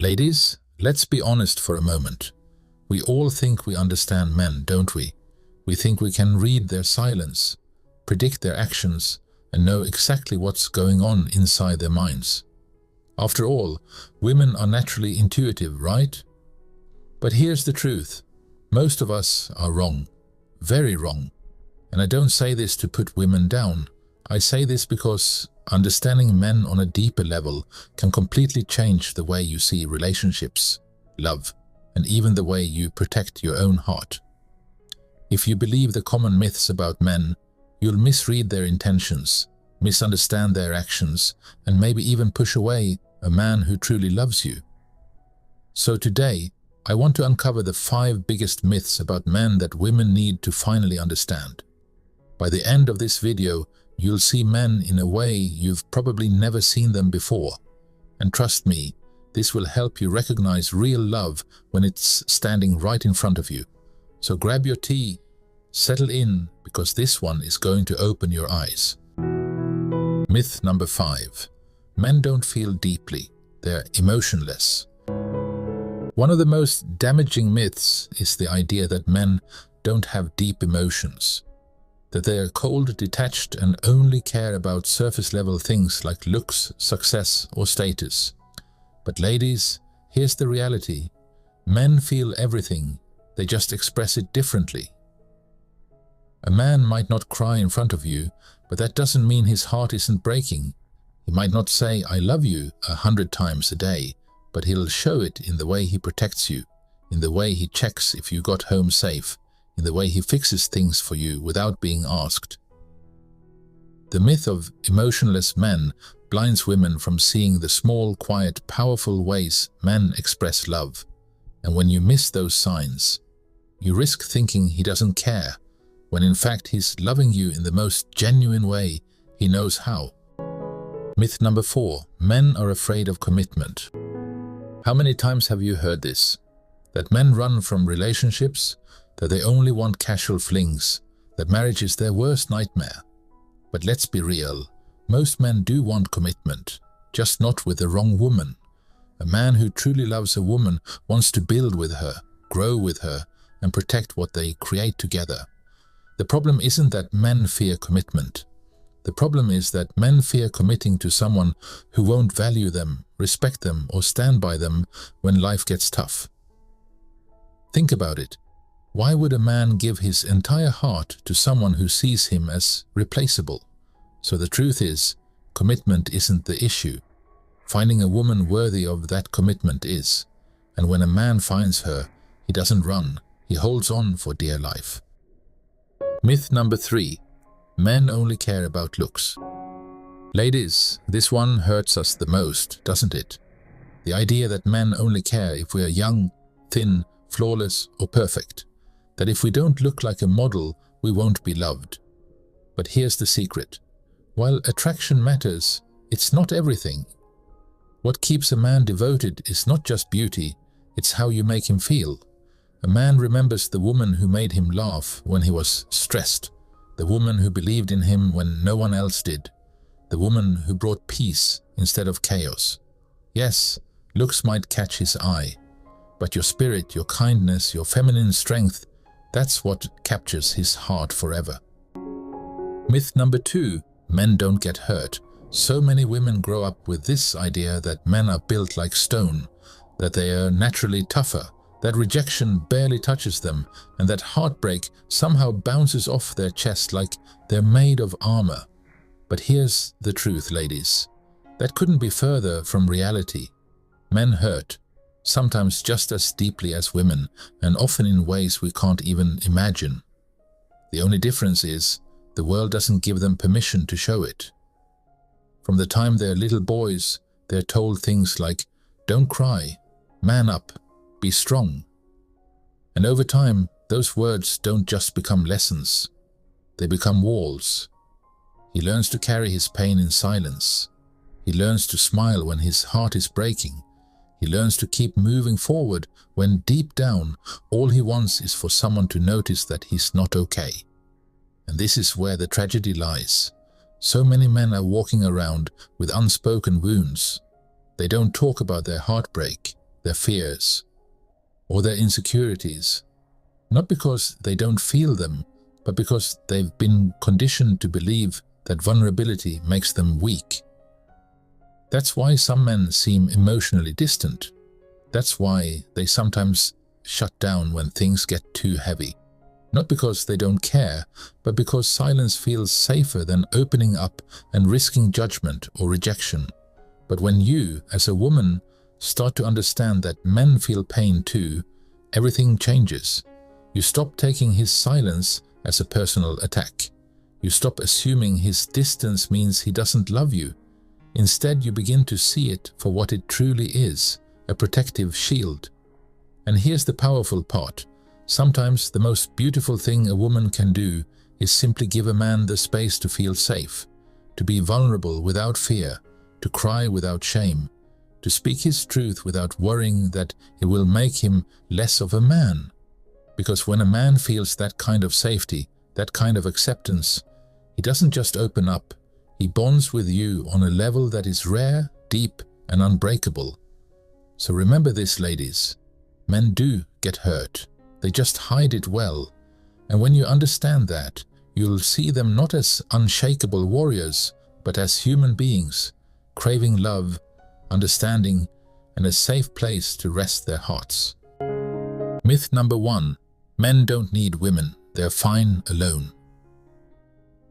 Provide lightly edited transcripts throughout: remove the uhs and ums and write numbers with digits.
Ladies, let's be honest for a moment. We all think we understand men, don't we? We think we can read their silence, predict their actions, and know exactly what's going on inside their minds. After all, women are naturally intuitive, right? But here's the truth. Most of us are wrong. Very wrong. And I don't say this to put women down. I say this because understanding men on a deeper level can completely change the way you see relationships, love, and even the way you protect your own heart. If you believe the common myths about men, you'll misread their intentions, misunderstand their actions, and maybe even push away a man who truly loves you. So today, I want to uncover the 5 biggest myths about men that women need to finally understand. By the end of this video, you'll see men in a way you've probably never seen them before. And trust me, this will help you recognize real love when it's standing right in front of you. So grab your tea, settle in, because this one is going to open your eyes. Myth number 5. Men don't feel deeply. They're emotionless. One of the most damaging myths is the idea that men don't have deep emotions, that they are cold, detached, and only care about surface-level things like looks, success, or status. But ladies, here's the reality. Men feel everything, they just express it differently. A man might not cry in front of you, but that doesn't mean his heart isn't breaking. He might not say, "I love you," 100 times a day, but he'll show it in the way he protects you, in the way he checks if you got home safe, in the way he fixes things for you without being asked. The myth of emotionless men blinds women from seeing the small, quiet, powerful ways men express love. And when you miss those signs, you risk thinking he doesn't care, when in fact he's loving you in the most genuine way he knows how. Myth number 4. Men are afraid of commitment. How many times have you heard this? That men run from relationships, that they only want casual flings, that marriage is their worst nightmare. But let's be real, most men do want commitment, just not with the wrong woman. A man who truly loves a woman wants to build with her, grow with her, and protect what they create together. The problem isn't that men fear commitment. The problem is that men fear committing to someone who won't value them, respect them, or stand by them when life gets tough. Think about it. Why would a man give his entire heart to someone who sees him as replaceable? So the truth is, commitment isn't the issue. Finding a woman worthy of that commitment is. And when a man finds her, he doesn't run, he holds on for dear life. Myth number 3. Men only care about looks. Ladies, this one hurts us the most, doesn't it? The idea that men only care if we are young, thin, flawless, or perfect. That if we don't look like a model, we won't be loved. But here's the secret. While attraction matters, it's not everything. What keeps a man devoted is not just beauty, it's how you make him feel. A man remembers the woman who made him laugh when he was stressed, the woman who believed in him when no one else did, the woman who brought peace instead of chaos. Yes, looks might catch his eye, but your spirit, your kindness, your feminine strength, that's what captures his heart forever. Myth number 2. Men don't get hurt. So many women grow up with this idea that men are built like stone, that they are naturally tougher, that rejection barely touches them, and that heartbreak somehow bounces off their chest like they're made of armor. But here's the truth, ladies. That couldn't be further from reality. Men hurt, sometimes just as deeply as women, and often in ways we can't even imagine. The only difference is, the world doesn't give them permission to show it. From the time they're little boys, they're told things like, "Don't cry, man up, be strong." And over time, those words don't just become lessons, they become walls. He learns to carry his pain in silence. He learns to smile when his heart is breaking. He learns to keep moving forward when deep down, all he wants is for someone to notice that he's not okay. And this is where the tragedy lies. So many men are walking around with unspoken wounds. They don't talk about their heartbreak. their fears, or their insecurities, not because they don't feel them, but because they've been conditioned to believe that vulnerability makes them weak. That's why some men seem emotionally distant. That's why they sometimes shut down when things get too heavy. Not because they don't care, but because silence feels safer than opening up and risking judgment or rejection. But when you, as a woman, start to understand that men feel pain too, everything changes. You stop taking his silence as a personal attack. You stop assuming his distance means he doesn't love you. Instead, you begin to see it for what it truly is, a protective shield. And here's the powerful part. Sometimes the most beautiful thing a woman can do is simply give a man the space to feel safe, to be vulnerable without fear, to cry without shame, to speak his truth without worrying that it will make him less of a man. Because when a man feels that kind of safety, that kind of acceptance, he doesn't just open up, he bonds with you on a level that is rare, deep, and unbreakable. So remember this, ladies. Men do get hurt. They just hide it well. And when you understand that, you'll see them not as unshakable warriors, but as human beings, craving love, understanding, and a safe place to rest their hearts. Myth number 1. Men don't need women. They're fine alone.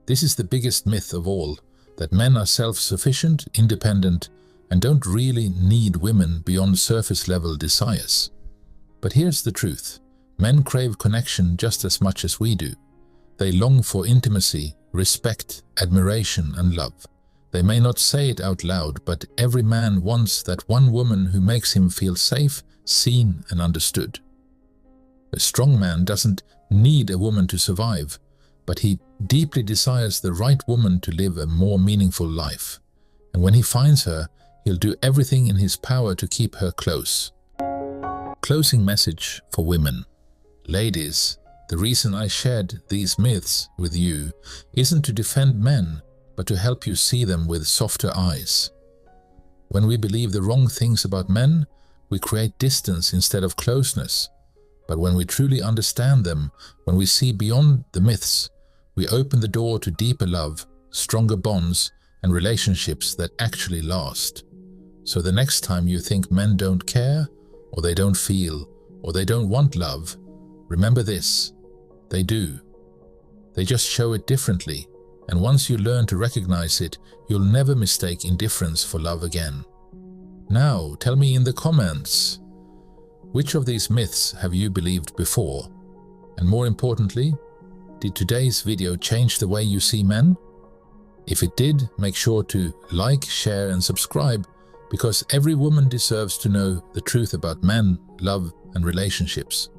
This is the biggest myth of all, that men are self-sufficient, independent, and don't really need women beyond surface-level desires. But here's the truth. Men crave connection just as much as we do. They long for intimacy, respect, admiration, and love. They may not say it out loud, but every man wants that one woman who makes him feel safe, seen, and understood. A strong man doesn't need a woman to survive, but he deeply desires the right woman to live a more meaningful life. And when he finds her, he'll do everything in his power to keep her close. Closing message for women. Ladies, the reason I shared these myths with you isn't to defend men, but to help you see them with softer eyes. When we believe the wrong things about men, we create distance instead of closeness. But when we truly understand them, when we see beyond the myths, we open the door to deeper love, stronger bonds, and relationships that actually last. So the next time you think men don't care, or they don't feel, or they don't want love, remember this: they do. They just show it differently, and once you learn to recognize it, you'll never mistake indifference for love again. Now, tell me in the comments, which of these myths have you believed before? And more importantly, did today's video change the way you see men? If it did, make sure to like, share, and subscribe, because every woman deserves to know the truth about men, love, and relationships.